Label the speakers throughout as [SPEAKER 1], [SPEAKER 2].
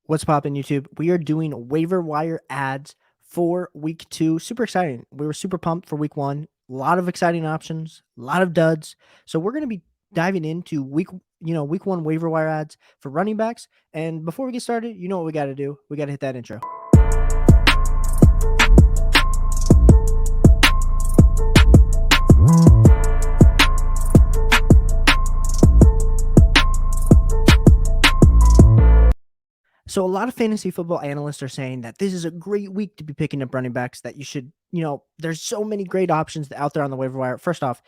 [SPEAKER 1] What's poppin' YouTube? We are doing waiver wire ads for week 2. Super exciting. We were super pumped for week 1. A lot of exciting options, a lot of duds. So we're going to be diving into week 1 waiver wire ads for running backs. And before we get started, you know what we got to do? We got to hit that intro. So a lot of fantasy football analysts are saying that this is a great week to be picking up running backs, that you should, there's so many great options out there on the waiver wire. First off,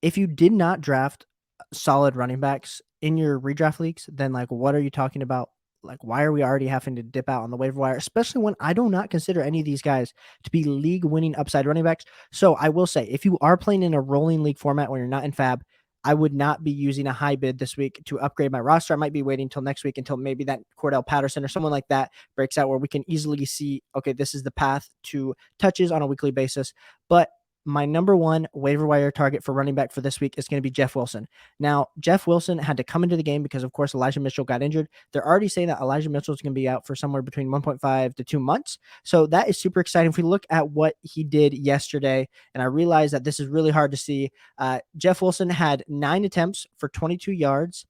[SPEAKER 1] if you did not draft solid running backs in your redraft leagues, then what are you talking about? Like, why are we already having to dip out on the waiver wire, especially when I do not consider any of these guys to be league winning upside running backs? So I will say, if you are playing in a rolling league format when you're not in fab, I would not be using a high bid this week to upgrade my roster. I might be waiting until next week until maybe that Cordell Patterson or someone like that breaks out where we can easily see, okay, this is the path to touches on a weekly basis. But my number one waiver wire target for running back for this week is going to be Jeff Wilson. Now, Jeff Wilson had to come into the game because, of course, Elijah Mitchell got injured. They're already saying that Elijah Mitchell is going to be out for somewhere between 1.5 to 2 months. So that is super exciting. If we look at what he did yesterday, and I realize that this is really hard to see, Jeff Wilson had 9 attempts for 22 yards.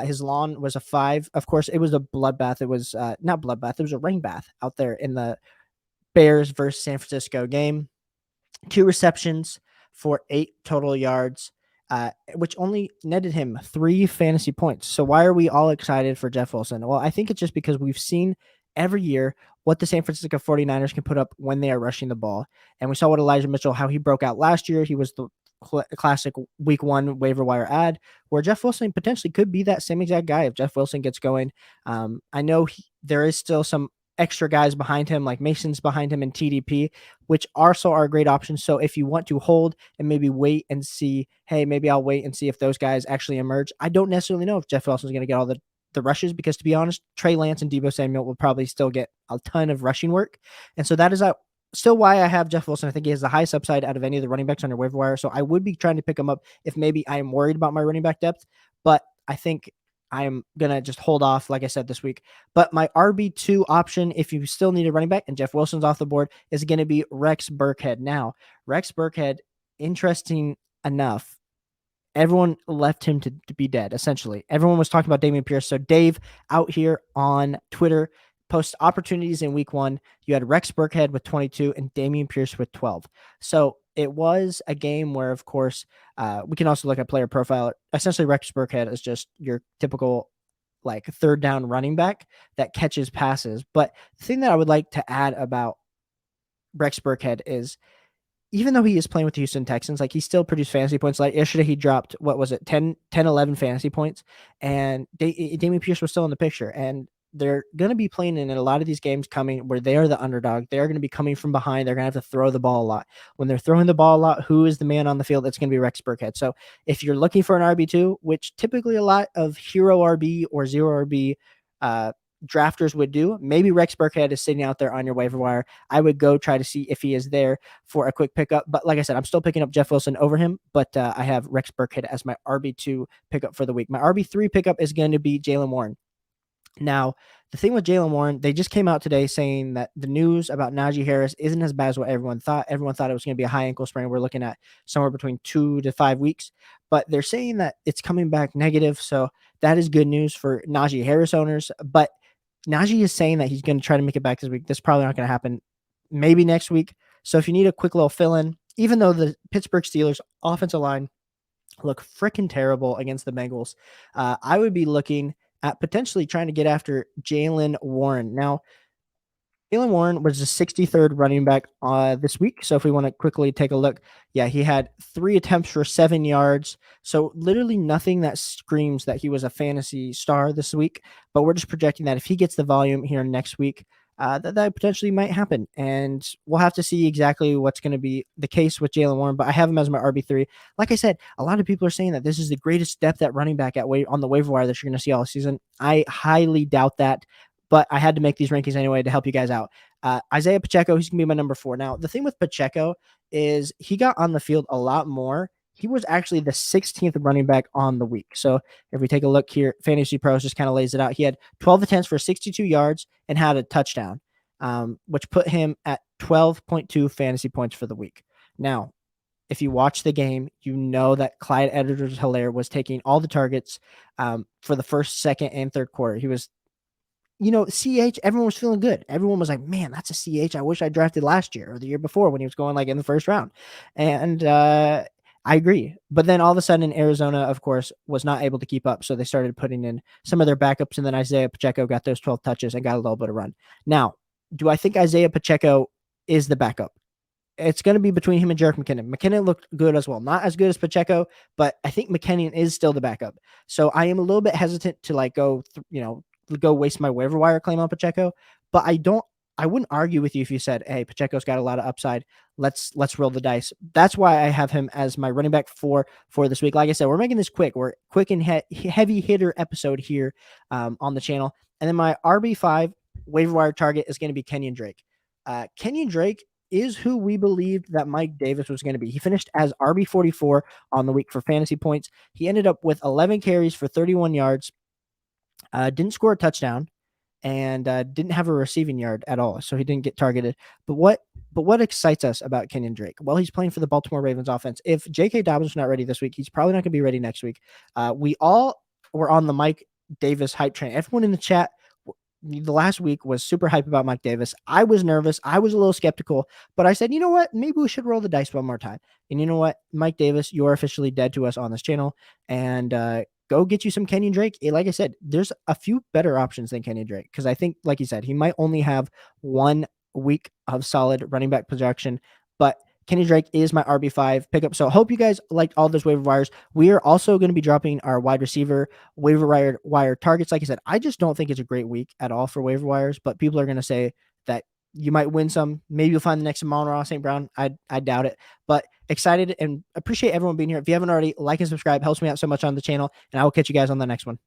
[SPEAKER 1] His lawn was a 5. Of course, it was a bloodbath. It was not bloodbath. It was a rain bath out there in the Bears versus San Francisco game. 2 receptions for 8 total yards, which only netted him 3 fantasy points. So why are we all excited for Jeff Wilson? Well, I think it's just because we've seen every year what the San Francisco 49ers can put up when they are rushing the ball. And we saw what Elijah Mitchell, how he broke out last year. He was the classic week 1 waiver wire ad where Jeff Wilson potentially could be that same exact guy if Jeff Wilson gets going. I know there is still some extra guys behind him, like Mason's behind him and TDP, which also are great options. So if you want to hold and maybe wait and see, hey, maybe I'll wait and see if those guys actually emerge. I don't necessarily know if Jeff Wilson's going to get all the rushes because, to be honest, Trey Lance and Deebo Samuel will probably still get a ton of rushing work. And so that is still why I have Jeff Wilson. I think he has the highest upside out of any of the running backs on your waiver wire. So I would be trying to pick him up if maybe I am worried about my running back depth. But I think I'm going to just hold off, like I said, this week. But my RB2 option, if you still need a running back and Jeff Wilson's off the board, is going to be Rex Burkhead. Now, Rex Burkhead, interesting enough, everyone left him to be dead, essentially. Everyone was talking about Dameon Pierce. So Dave out here on Twitter posts opportunities in week 1. You had Rex Burkhead with 22 and Dameon Pierce with 12. So it was a game where, of course, we can also look at player profile. Essentially, Rex Burkhead is just your typical third down running back that catches passes. But the thing that I would like to add about Rex Burkhead is, even though he is playing with the Houston Texans, he still produced fantasy points. Like yesterday, he dropped, 11 fantasy points, and Dameon Pierce was still in the picture. And they're going to be playing in a lot of these games coming where they are the underdog. They're going to be coming from behind. They're going to have to throw the ball a lot. When they're throwing the ball a lot, who is the man on the field? It's going to be Rex Burkhead. So if you're looking for an RB2, which typically a lot of hero RB or zero RB drafters would do, maybe Rex Burkhead is sitting out there on your waiver wire. I would go try to see if he is there for a quick pickup. But like I said, I'm still picking up Jeff Wilson over him, but I have Rex Burkhead as my RB2 pickup for the week. My RB3 pickup is going to be Jalen Warren. Now, the thing with Jalen Warren, they just came out today saying that the news about Najee Harris isn't as bad as what everyone thought. Everyone thought it was going to be a high ankle sprain. We're looking at somewhere between 2 to 5 weeks, but they're saying that it's coming back negative. So that is good news for Najee Harris owners. But Najee is saying that he's going to try to make it back this week. This is probably not going to happen. Maybe next week. So if you need a quick little fill-in, even though the Pittsburgh Steelers offensive line look freaking terrible against the Bengals, I would be looking at potentially trying to get after Jalen Warren. Now, Jalen Warren was the 63rd running back this week. So if we want to quickly take a look, he had 3 attempts for 7 yards. So literally nothing that screams that he was a fantasy star this week. But we're just projecting that if he gets the volume here next week, that potentially might happen. And we'll have to see exactly what's going to be the case with Jalen Warren. But I have him as my RB3. Like I said, a lot of people are saying that this is the greatest depth at running back on the waiver wire that you're going to see all season. I highly doubt that. But I had to make these rankings anyway to help you guys out. Isaiah Pacheco, he's going to be my number 4. Now, the thing with Pacheco is he got on the field a lot more he was actually the 16th running back on the week. So if we take a look here, Fantasy Pros just kind of lays it out. He had 12 attempts for 62 yards and had a touchdown, which put him at 12.2 fantasy points for the week. Now, if you watch the game, you know that Clyde Edwards-Helaire was taking all the targets for the first, second, and third quarter. He was, CH, everyone was feeling good. Everyone was like, man, that's a CH I wish I drafted last year or the year before when he was going like in the first round. And I agree. But then all of a sudden, Arizona, of course, was not able to keep up. So they started putting in some of their backups. And then Isaiah Pacheco got those 12 touches and got a little bit of run. Now, do I think Isaiah Pacheco is the backup? It's going to be between him and Jerick McKinnon. McKinnon looked good as well. Not as good as Pacheco, but I think McKinnon is still the backup. So I am a little bit hesitant to like go waste my waiver wire claim on Pacheco. But I wouldn't argue with you if you said, hey, Pacheco's got a lot of upside. Let's roll the dice. That's why I have him as my running back for this week. Like I said, we're making this quick. We're quick and heavy hitter episode here on the channel. And then my RB5 waiver wire target is going to be Kenyan Drake. Kenyan Drake is who we believed that Mike Davis was going to be. He finished as RB44 on the week for fantasy points. He ended up with 11 carries for 31 yards, didn't score a touchdown, and didn't have a receiving yard at all, so he didn't get targeted. But what excites us about Kenyan Drake? Well, he's playing for the Baltimore Ravens offense. If J.K. Dobbins not ready this week, he's probably not going to be ready next week. We all were on the Mike Davis hype train. Everyone in the chat the last week was super hype about Mike Davis. I was nervous. I was a little skeptical, but I said, you know what? Maybe we should roll the dice one more time. And you know what? Mike Davis, you're officially dead to us on this channel. And go get you some Kenyan Drake. Like I said, there's a few better options than Kenyan Drake because I think, like you said, he might only have 1 week of solid running back production, but Kenny Drake is my RB5 pickup. So I hope you guys liked all those waiver wires. We are also going to be dropping our wide receiver waiver wire targets. Like I said, I just don't think it's a great week at all for waiver wires, but people are going to say that you might win some. Maybe you'll find the next Amon-Ra St. Brown. I doubt it, but excited and appreciate everyone being here. If you haven't already, like and subscribe. Helps me out so much on the channel, and I will catch you guys on the next one.